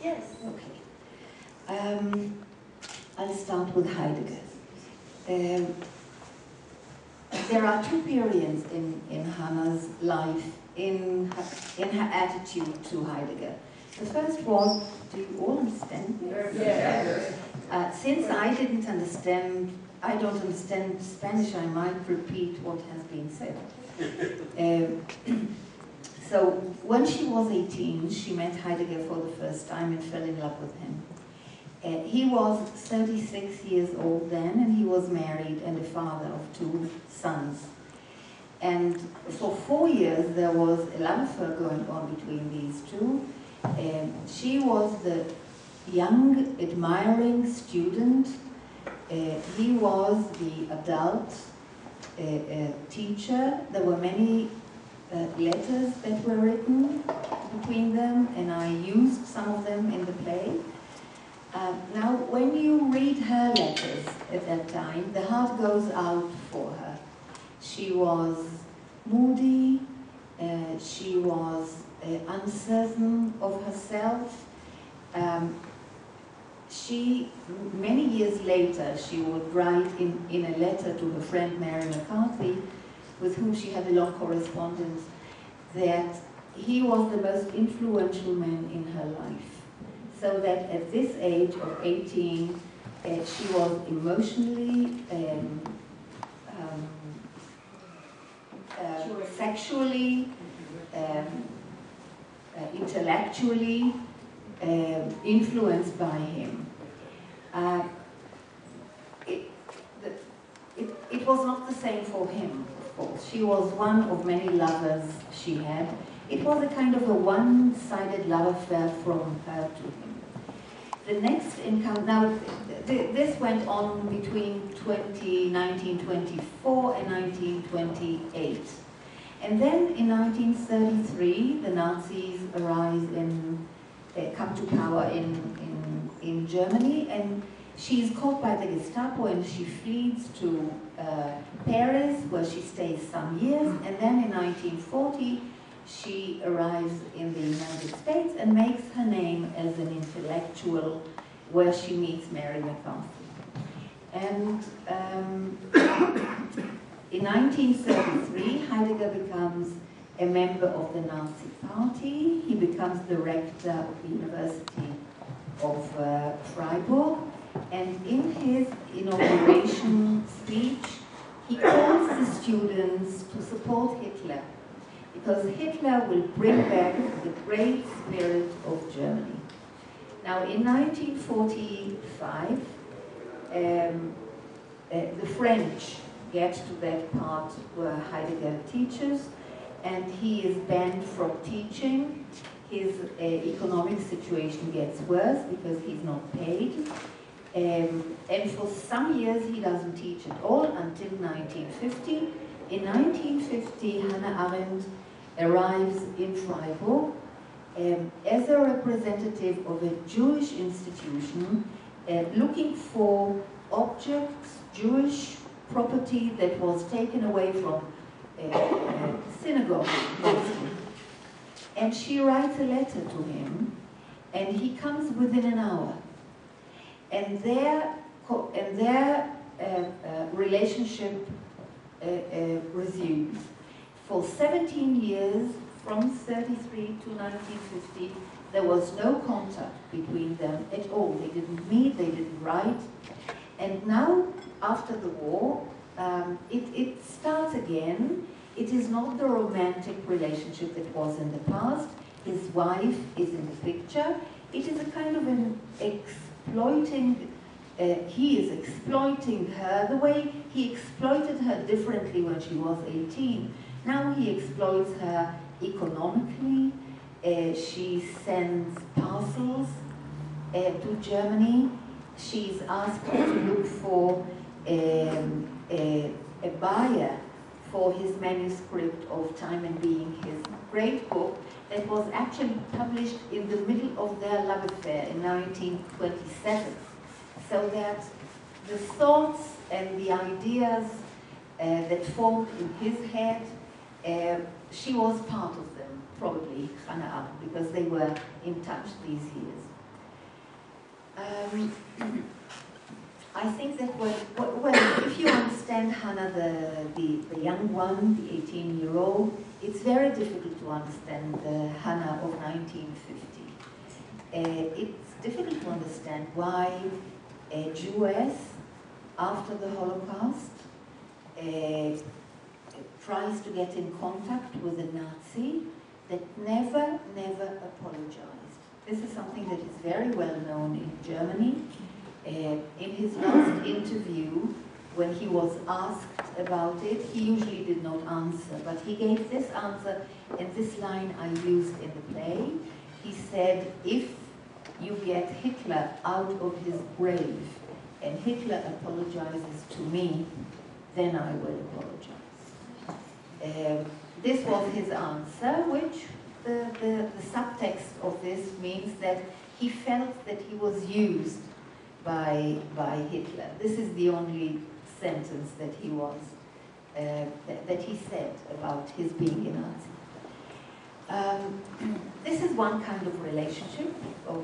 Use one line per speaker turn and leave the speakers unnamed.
Yes.
Okay. I'll start with Heidegger. There are two periods in Hannah's life, in her attitude to Heidegger. The first was, do you all understand this?
Yes.
Since I don't understand Spanish, I might repeat what has been said. So when she was 18, she met Heidegger for the first time and fell in love with him. He was 36 years old then, and he was married and a father of 2 sons. And for 4 years there was a love affair going on between these two. She was the young, admiring student. He was the adult teacher. There were many letters that were written between them, and I used some of them in the play. Now, when you read her letters at that time, the heart goes out for her. She was moody, she was uncertain of herself. Many years later, she would write in a letter to her friend Mary McCarthy, with whom she had a long correspondence, that he was the most influential man in her life. So that at this age of 18, she was emotionally, sexually, intellectually influenced by him. It was not the same for him, of course. She was one of many lovers she had. It was a kind of a one-sided love affair from her to him. The next encounter, now this went on between 1924 and 1928. And then in 1933, the Nazis come to power in Germany, and she's caught by the Gestapo and she flees to Paris, where she stays some years, and then in 1940, she arrives in the United States and makes her name as an intellectual, where she meets Mary McCarthy. And in 1933, Heidegger becomes a member of the Nazi Party. He becomes the rector of the University of Freiburg. And in his inauguration speech, he calls the students to support Hitler, because Hitler will bring back the great spirit of Germany. Now, in 1945, the French get to that part where Heidegger teaches, and he is banned from teaching. His economic situation gets worse because he's not paid. And for some years he doesn't teach at all until 1950. In 1950, Hannah Arendt arrives in Freiburg as a representative of a Jewish institution looking for objects, Jewish property that was taken away from synagogue. And she writes a letter to him, and he comes within an hour. And their relationship resumes. For 17 years, from 33 to 1950, there was no contact between them at all. They didn't meet, they didn't write. And now, after the war, it starts again. It is not the romantic relationship that was in the past. His wife is in the picture. It is a kind of an exploiting, he is exploiting her the way he exploited her differently when she was 18. Now he exploits her economically. She sends parcels to Germany. She's asked to look for a buyer for his manuscript of Time and Being, his great book that was actually published in the middle of their love affair in 1927. So that the thoughts and the ideas that formed in his head, she was part of them, probably, Hannah Arendt, because they were in touch these years. I think that well, if you understand Hannah, the young one, the 18-year-old, it's very difficult to understand the Hannah of 1950. It's difficult to understand why a Jewess, after the Holocaust, tries to get in contact with a Nazi that never apologized. This is something that is very well known in Germany. In his last interview, when he was asked about it, he usually did not answer, but he gave this answer, and this line I used in the play. He said, if you get Hitler out of his grave and Hitler apologizes to me, then I will apologize. This was his answer, which the subtext of this means that he felt that he was used by Hitler. This is the only sentence that he was that he said about his being a Nazi. This is one kind of relationship of